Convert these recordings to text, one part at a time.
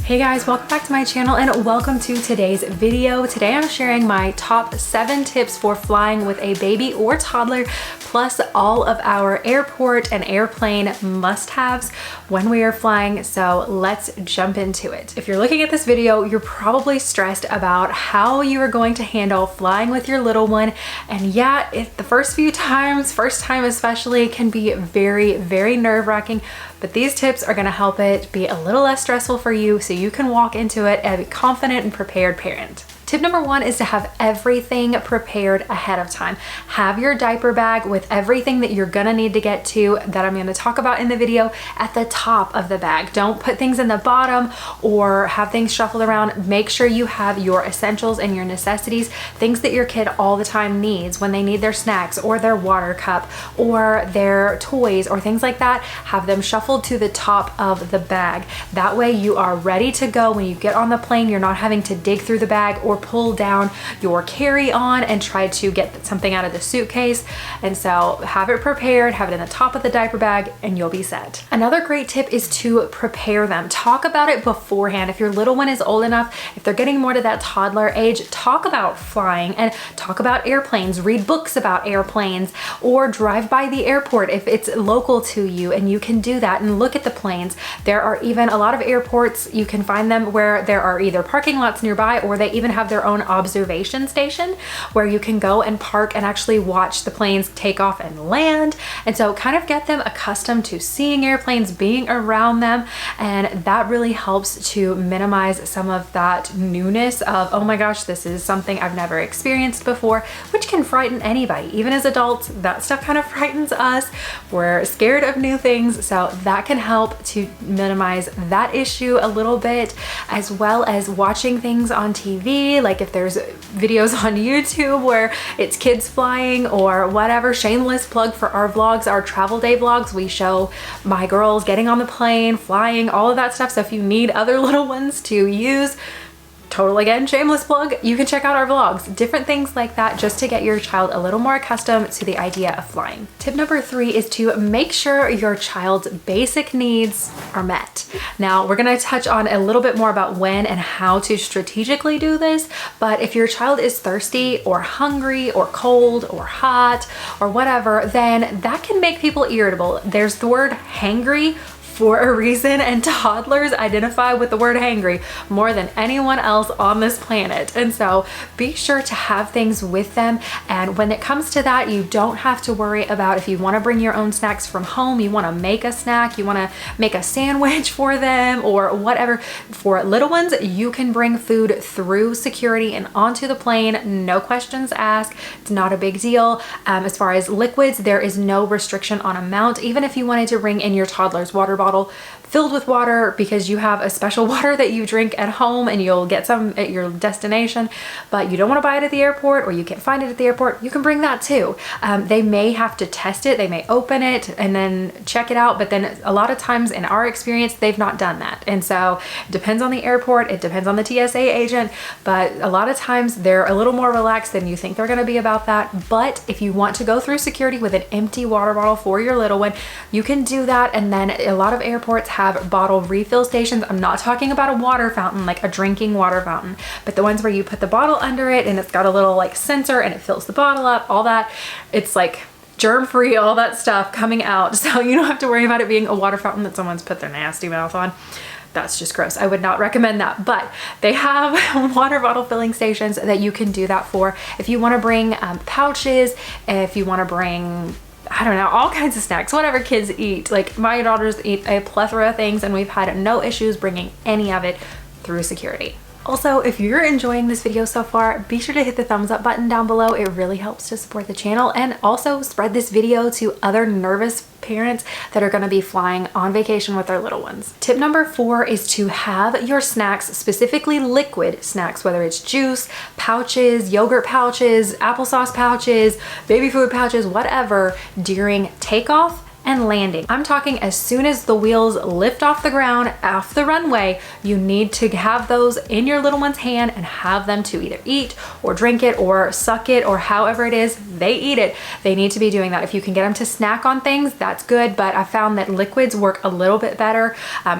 Hey guys, welcome back to my channel and welcome to today's video. Today I'm sharing my top 7 tips for flying with a baby or toddler, plus all of our airport and airplane must-haves when we are flying. So let's jump into it. If you're looking at this video, you're probably stressed about how you are going to handle flying with your little one. And yeah, the first time especially, can be very, very nerve-wracking. But these tips are gonna help it be a little less stressful for you so you can walk into it as a confident and prepared parent. Tip number 1 is to have everything prepared ahead of time. Have your diaper bag with everything that you're gonna need to get to that I'm gonna talk about in the video at the top of the bag. Don't put things in the bottom or have things shuffled around. Make sure you have your essentials and your necessities, things that your kid all the time needs when they need their snacks or their water cup or their toys or things like that. Have them shuffled to the top of the bag. That way you are ready to go when you get on the plane. You're not having to dig through the bag or pull down your carry-on and try to get something out of the suitcase. And so have it prepared, have it in the top of the diaper bag, and you'll be set. Another great tip is to prepare them. Talk about it beforehand. If your little one is old enough, if they're getting more to that toddler age, talk about flying and talk about airplanes. Read books about airplanes or drive by the airport if it's local to you and you can do that and look at the planes. There are even a lot of airports, you can find them where there are either parking lots nearby or they even have their own observation station where you can go and park and actually watch the planes take off and land. And so kind of get them accustomed to seeing airplanes, being around them, and that really helps to minimize some of that newness of, oh my gosh, this is something I've never experienced before, which can frighten anybody. Even as adults, that stuff kind of frightens us. We're scared of new things, so that can help to minimize that issue a little bit, as well as watching things on TV. Like if there's videos on YouTube where it's kids flying or whatever. Shameless plug for our vlogs, our travel day vlogs. We show my girls getting on the plane, flying, all of that stuff. So if you need other little ones to use, total again, shameless plug, you can check out our vlogs. Different things like that just to get your child a little more accustomed to the idea of flying. Tip number 3 is to make sure your child's basic needs are met. Now we're gonna touch on a little bit more about when and how to strategically do this, but if your child is thirsty or hungry or cold or hot or whatever, then that can make people irritable. There's the word hangry for a reason, and toddlers identify with the word hangry more than anyone else on this planet. And so be sure to have things with them. And when it comes to that, you don't have to worry about if you want to bring your own snacks from home, you want to make a snack, you want to make a sandwich for them or whatever. For little ones, you can bring food through security and onto the plane, no questions asked. It's not a big deal. As far as liquids, there is no restriction on amount. Even if you wanted to bring in your toddler's water bottle filled with water because you have a special water that you drink at home and you'll get some at your destination, but you don't want to buy it at the airport or you can't find it at the airport, you can bring that too. They may have to test it, they may open it and then check it out, but then a lot of times in our experience, they've not done that. And so it depends on the airport, it depends on the TSA agent, but a lot of times they're a little more relaxed than you think they're gonna be about that. But if you want to go through security with an empty water bottle for your little one, you can do that. And then a lot of airports have bottle refill stations. I'm not talking about a water fountain, like a drinking water fountain, but the ones where you put the bottle under it and it's got a little like sensor and it fills the bottle up, all that. It's like germ-free, all that stuff coming out. So you don't have to worry about it being a water fountain that someone's put their nasty mouth on. That's just gross. I would not recommend that, but they have water bottle filling stations that you can do that for. If you want to bring pouches, if you want to bring, I don't know, all kinds of snacks, whatever kids eat. Like my daughters eat a plethora of things and we've had no issues bringing any of it through security. Also, if you're enjoying this video so far, be sure to hit the thumbs up button down below. It really helps to support the channel, and also spread this video to other nervous parents that are going to be flying on vacation with their little ones. Tip number 4 is to have your snacks, specifically liquid snacks, whether it's juice, pouches, yogurt pouches, applesauce pouches, baby food pouches, whatever, during takeoff and landing. I'm talking as soon as the wheels lift off the ground, off the runway, you need to have those in your little one's hand and have them to either eat or drink it or suck it or however it is they eat it. They need to be doing that. If you can get them to snack on things, that's good, but I found that liquids work a little bit better,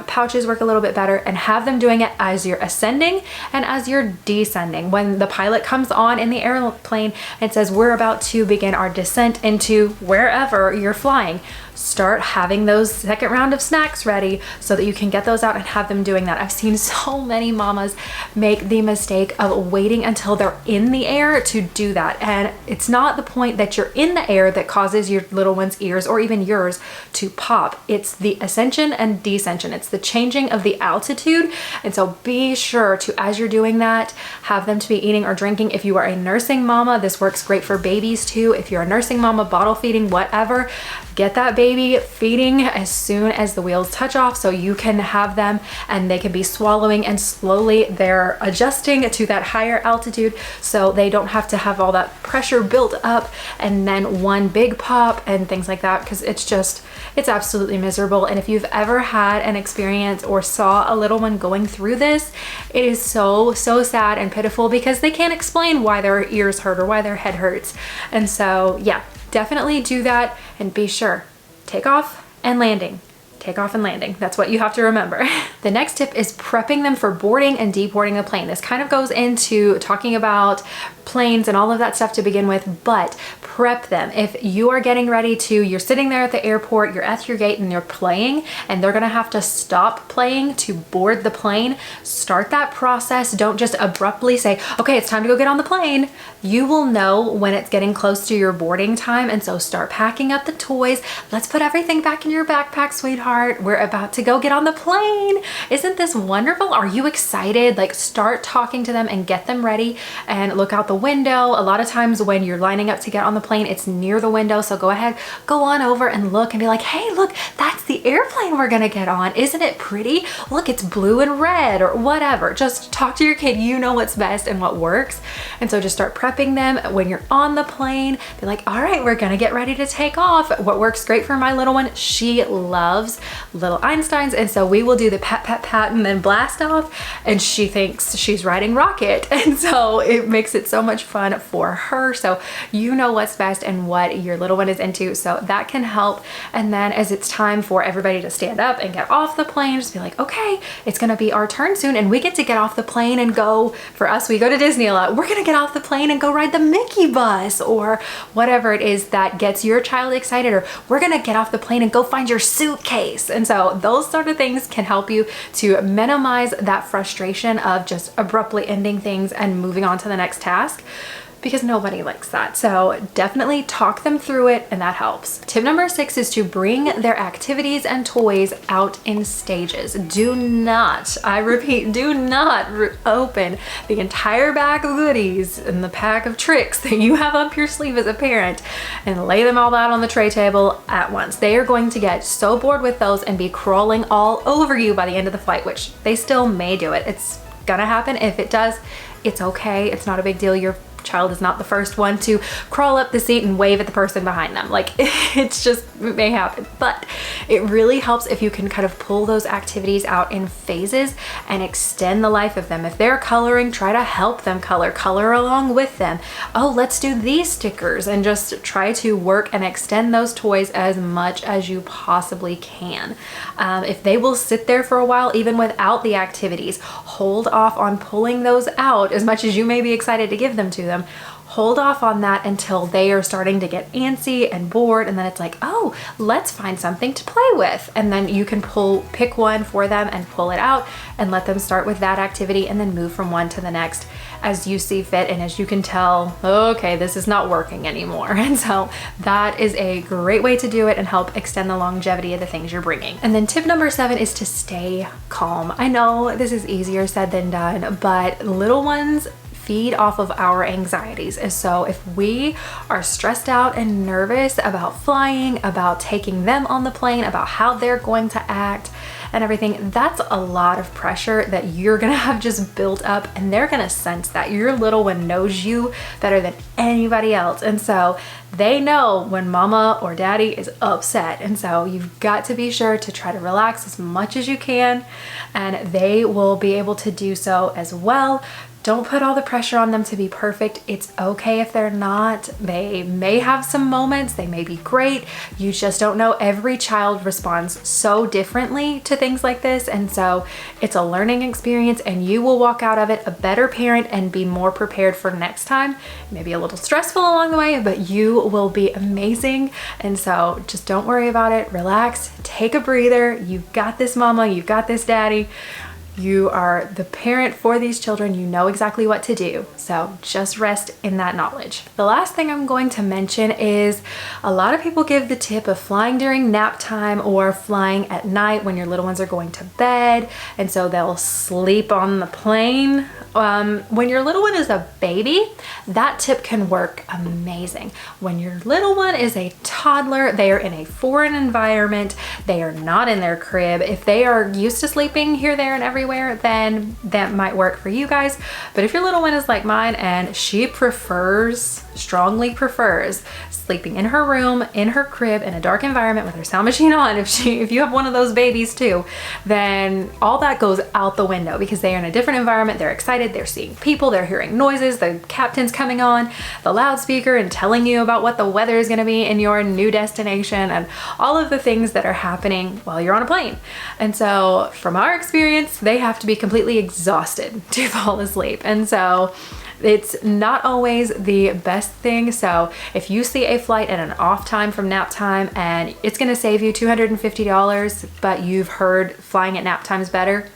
pouches work a little bit better, and have them doing it as you're ascending and as you're descending. When the pilot comes on in the airplane and says, we're about to begin our descent into wherever you're flying, start having those second round of snacks ready so that you can get those out and have them doing that. I've seen so many mamas make the mistake of waiting until they're in the air to do that. And it's not the point that you're in the air that causes your little one's ears or even yours to pop. It's the ascension and descension. It's the changing of the altitude. And so be sure to, as you're doing that, have them to be eating or drinking. If you are a nursing mama, this works great for babies too. If you're a nursing mama, bottle feeding, whatever, get that baby feeding as soon as the wheels touch off so you can have them and they can be swallowing, and slowly they're adjusting to that higher altitude so they don't have to have all that pressure built up and then one big pop and things like that, because it's absolutely miserable. And if you've ever had an experience or saw a little one going through this, it is so sad and pitiful because they can't explain why their ears hurt or why their head hurts. And so yeah, definitely do that, and be sure, take off and landing. Take off and landing. That's what you have to remember. The next tip is prepping them for boarding and deboarding a plane. This kind of goes into talking about planes and all of that stuff to begin with, but prep them. If you are getting ready to, you're sitting there at the airport, you're at your gate and you're playing, and they're gonna have to stop playing to board the plane, start that process. Don't just abruptly say, okay, it's time to go get on the plane. You will know when it's getting close to your boarding time, and so start packing up the toys. Let's put everything back in your backpack, sweetheart. We're about to go get on the plane. Isn't this wonderful? Are you excited? Like, start talking to them and get them ready, and look out the window. A lot of times when you're lining up to get on the plane, it's near the window. So go ahead, go on over and look and be like, hey, look, that's the airplane we're gonna get on. Isn't it pretty? Look, it's blue and red or whatever. Just talk to your kid. You know what's best and what works. And so just start prepping them when you're on the plane. Be like, all right, we're gonna get ready to take off. What works great for my little one, she loves little Einsteins. And so we will do the pat, pat, pat, and then blast off. And she thinks she's riding rocket. And so it makes it so much fun for her. So you know what's best and what your little one is into, so that can help. And then as it's time for everybody to stand up and get off the plane, just be like, okay, it's gonna be our turn soon, and we get to get off the plane and go, for us, we go to Disney a lot. We're gonna get off the plane and go ride the Mickey bus or whatever it is that gets your child excited, or we're gonna get off the plane and go find your suitcase. And so those sort of things can help you to minimize that frustration of just abruptly ending things and moving on to the next task, because nobody likes that. So definitely talk them through it, and that helps. Tip number 6 is to bring their activities and toys out in stages. Do not, I repeat, do not open the entire bag of goodies and the pack of tricks that you have up your sleeve as a parent and lay them all out on the tray table at once. They are going to get so bored with those and be crawling all over you by the end of the flight, which they still may do it. It's gonna happen. If it does, it's okay. It's not a big deal. Your child is not the first one to crawl up the seat and wave at the person behind them. Like, it's just, it may happen, but it really helps if you can kind of pull those activities out in phases and extend the life of them. If they're coloring, try to help them color along with them. Oh, let's do these stickers, and just try to work and extend those toys as much as you possibly can. If they will sit there for a while, even without the activities, hold off on pulling those out as much as you may be excited to give them to them. Hold off on that until they are starting to get antsy and bored, and then it's like, oh, let's find something to play with. And then you can pick one for them and pull it out and let them start with that activity, and then move from one to the next as you see fit, and as you can tell, okay, this is not working anymore. And so that is a great way to do it and help extend the longevity of the things you're bringing. And then tip number 7 is to stay calm. I know this is easier said than done, but little ones feed off of our anxieties. And so if we are stressed out and nervous about flying, about taking them on the plane, about how they're going to act and everything, that's a lot of pressure that you're gonna have just built up, and they're gonna sense that. Your little one knows you better than anybody else, and so they know when mama or daddy is upset. And so you've got to be sure to try to relax as much as you can, and they will be able to do so as well. Don't put all the pressure on them to be perfect. It's okay if they're not. They may have some moments, they may be great. You just don't know. Every child responds so differently to things like this. And so it's a learning experience, and you will walk out of it a better parent and be more prepared for next time. Maybe a little stressful along the way, but you will be amazing. And so just don't worry about it. Relax, take a breather. You've got this, mama. You've got this, daddy. You are the parent for these children. You know exactly what to do. So just rest in that knowledge. The last thing I'm going to mention is a lot of people give the tip of flying during nap time or flying at night when your little ones are going to bed. And so they'll sleep on the plane. When your little one is a baby, that tip can work amazing. When your little one is a toddler, they are in a foreign environment. They are not in their crib. If they are used to sleeping here, there, and everywhere, then that might work for you guys. But if your little one is like mine and she strongly prefers sleeping in her room, in her crib, in a dark environment with her sound machine on, if you have one of those babies too, then all that goes out the window, because they are in a different environment. They're excited, they're seeing people, they're hearing noises, the captain's coming on the loudspeaker and telling you about what the weather is going to be in your new destination and all of the things that are happening while you're on a plane. And so from our experience, they have to be completely exhausted to fall asleep. And so it's not always the best thing. So if you see a flight at an off time from nap time and it's going to save you $250, but you've heard flying at nap time is better,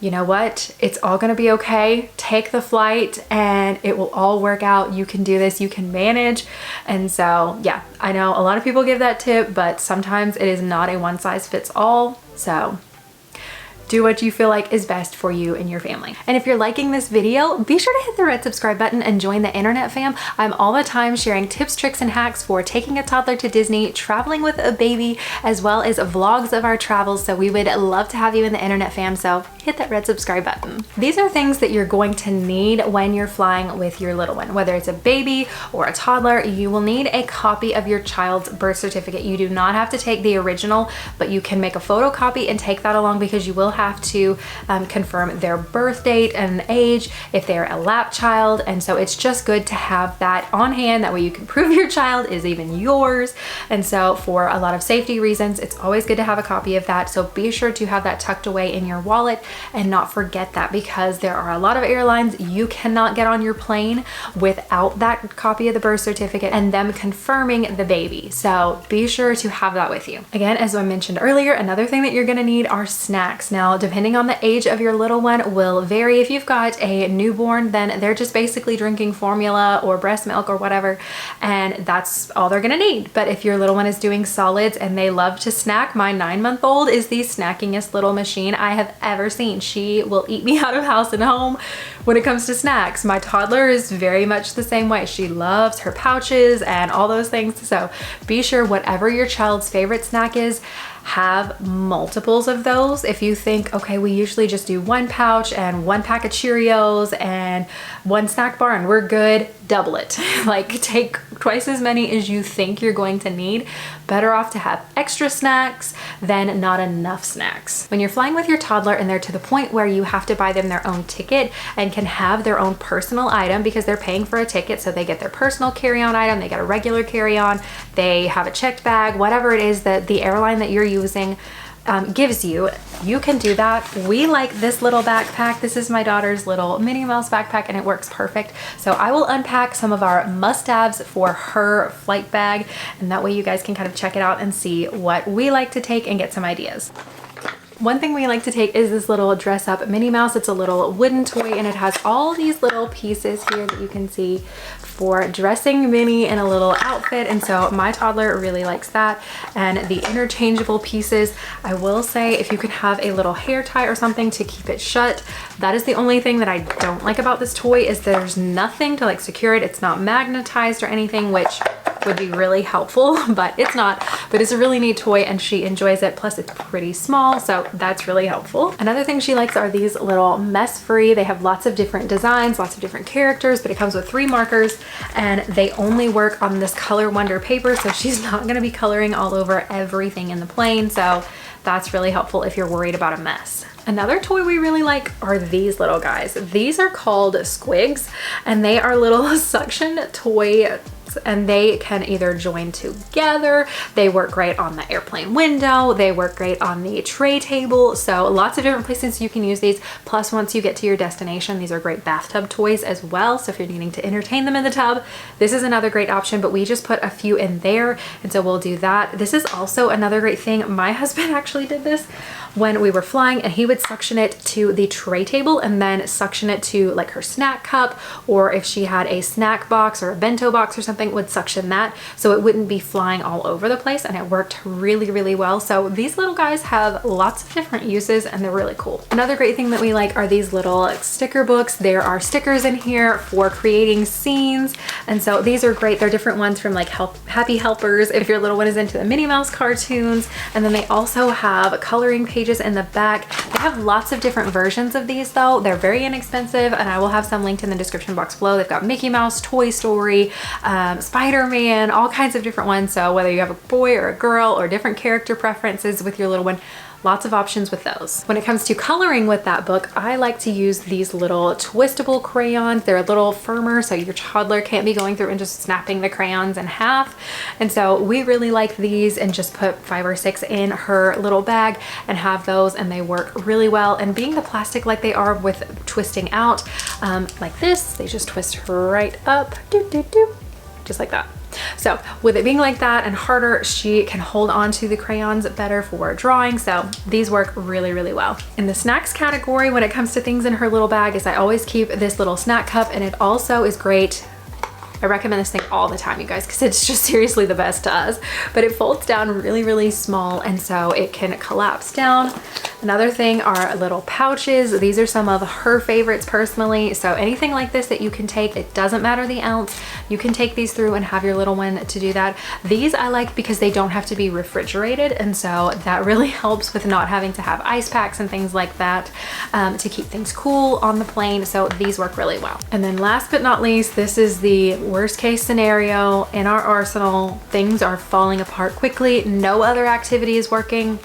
you know what? It's all going to be okay. Take the flight and it will all work out. You can do this. You can manage. And so, yeah, I know a lot of people give that tip, but sometimes it is not a one size fits all. So do what you feel like is best for you and your family. And if you're liking this video, be sure to hit the red subscribe button and join the internet fam. I'm all the time sharing tips, tricks, and hacks for taking a toddler to Disney, traveling with a baby, as well as vlogs of our travels. So we would love to have you in the internet fam. So hit that red subscribe button. These are things that you're going to need when you're flying with your little one. Whether it's a baby or a toddler, you will need a copy of your child's birth certificate. You do not have to take the original, but you can make a photocopy and take that along, because you will have to confirm their birth date and age if they're a lap child. And so it's just good to have that on hand. That way you can prove your child is even yours. And so for a lot of safety reasons, it's always good to have a copy of that. So be sure to have that tucked away in your wallet and not forget that, because there are a lot of airlines you cannot get on your plane without that copy of the birth certificate and them confirming the baby. So be sure to have that with you. Again, as I mentioned earlier, another thing that you're going to need are snacks. Now, depending on the age of your little one will vary. If you've got a newborn, then they're just basically drinking formula or breast milk or whatever, and that's all they're gonna need. But if your little one is doing solids and they love to snack, my 9-month-old is the snackingest little machine I have ever seen. She will eat me out of house and home when it comes to snacks. My toddler is very much the same way. She loves her pouches and all those things. So be sure whatever your child's favorite snack is, have multiples of those. If you think, okay, we usually just do one pouch and one pack of Cheerios and one snack bar and we're good, double it. Like, take twice as many as you think you're going to need. Better off to have extra snacks than not enough snacks. When you're flying with your toddler and they're to the point where you have to buy them their own ticket and can have their own personal item, because they're paying for a ticket, so they get their personal carry-on item, they get a regular carry-on, they have a checked bag, whatever it is that the airline that you're using gives you, you can do that. We like this little backpack. This is my daughter's little Minnie Mouse backpack and it works perfect. So I will unpack some of our must-haves for her flight bag, and that way you guys can kind of check it out and see what we like to take and get some ideas. One thing we like to take is this little dress up Minnie Mouse. It's a little wooden toy and it has all these little pieces here that you can see for dressing Minnie in a little outfit. And so my toddler really likes that. And the interchangeable pieces, I will say if you can have a little hair tie or something to keep it shut. That is the only thing that I don't like about this toy is there's nothing to like secure it. It's not magnetized or anything, which would be really helpful, but it's not. But it's a really neat toy and she enjoys it. Plus it's pretty small, so that's really helpful. Another thing she likes are these little mess free. They have lots of different designs, lots of different characters, but it comes with 3 markers and they only work on this Color Wonder paper. So she's not gonna be coloring all over everything in the plane. So that's really helpful if you're worried about a mess. Another toy we really like are these little guys. These are called Squigs and they are little suction toy and they can either join together. They work great on the airplane window. They work great on the tray table. So lots of different places you can use these. Plus once you get to your destination, these are great bathtub toys as well. So if you're needing to entertain them in the tub, this is another great option, but we just put a few in there. And so we'll do that. This is also another great thing. My husband actually did this when we were flying and he would suction it to the tray table and then suction it to like her snack cup, or if she had a snack box or a bento box or something, would suction that so it wouldn't be flying all over the place, and it worked really, really well. So these little guys have lots of different uses and they're really cool. Another great thing that we like are these little sticker books. There are stickers in here for creating scenes, and so these are great. They're different ones from like Happy Helpers if your little one is into the Minnie Mouse cartoons, and then they also have coloring pages in the back. They have lots of different versions of these though. They're very inexpensive and I will have some linked in the description box below. They've got Mickey Mouse, Toy Story, Spider-Man, all kinds of different ones. So whether you have a boy or a girl or different character preferences with your little one, lots of options with those. When it comes to coloring with that book, I like to use these little twistable crayons. They're a little firmer, so your toddler can't be going through and just snapping the crayons in half. And so we really like these, and just put 5 or 6 in her little bag and have those, and they work really well. And being the plastic like they are with twisting out, like this, they just twist right up, just like that. So with it being like that and harder, she can hold on to the crayons better for drawing. So these work really, really well. In the snacks category, when it comes to things in her little bag, is I always keep this little snack cup, and it also is great. I recommend this thing all the time, you guys, because it's just seriously the best to us. But it folds down really, really small, and so it can collapse down. Another thing are little pouches. These are some of her favorites personally. So anything like this that you can take, it doesn't matter the ounce, you can take these through and have your little one to do that. These I like because they don't have to be refrigerated, and so that really helps with not having to have ice packs and things like that to keep things cool on the plane. So these work really well. And then last but not least, this is the worst case scenario in our arsenal. Things are falling apart quickly, no other activity is working,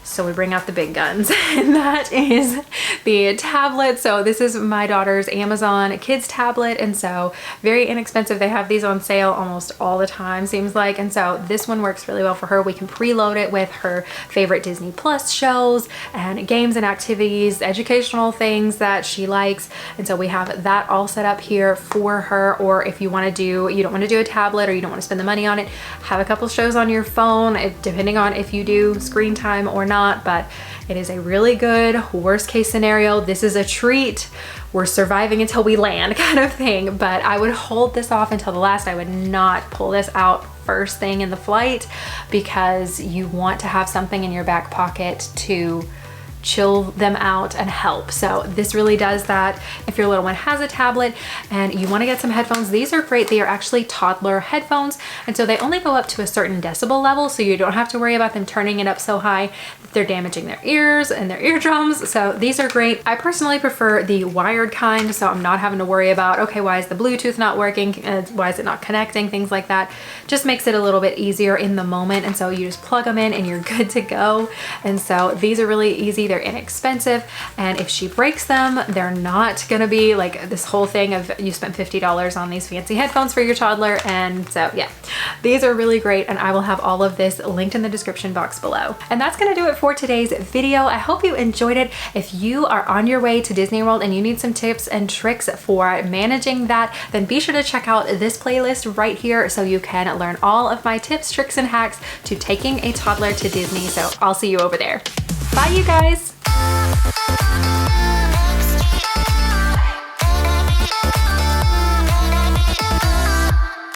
so we bring out the big guns, and that is the tablet. So this is my daughter's Amazon kids tablet, and so very inexpensive. They have these on sale almost all the time, seems like, and so this one works really well for her. We can preload it with her favorite Disney Plus shows and games and activities, educational things that she likes, and so we have that all set up here for her. Or if you don't want to do a tablet, or you don't want to spend the money on it, have a couple shows on your phone, depending on if you do screen time or not. But it is a really good worst case scenario. This is a treat. We're surviving until we land kind of thing. But I would hold this off until the last. I would not pull this out first thing in the flight, because you want to have something in your back pocket to chill them out and help. So this really does that. If your little one has a tablet and you want to get some headphones, these are great. They are actually toddler headphones, and so they only go up to a certain decibel level, so you don't have to worry about them turning it up so high that they're damaging their ears and their eardrums. So these are great. I personally prefer the wired kind, so I'm not having to worry about, okay, why is the Bluetooth not working? Why is it not connecting? Things like that. Just makes it a little bit easier in the moment, and so you just plug them in and you're good to go. And so these are really easy. They're inexpensive, and if she breaks them, they're not gonna be like this whole thing of you spent $50 on these fancy headphones for your toddler. And so yeah, these are really great, and I will have all of this linked in the description box below. And that's gonna do it for today's video. I hope you enjoyed it. If you are on your way to Disney World and you need some tips and tricks for managing that, then be sure to check out this playlist right here so you can learn all of my tips, tricks, and hacks to taking a toddler to Disney. So I'll see you over there. Bye, you guys.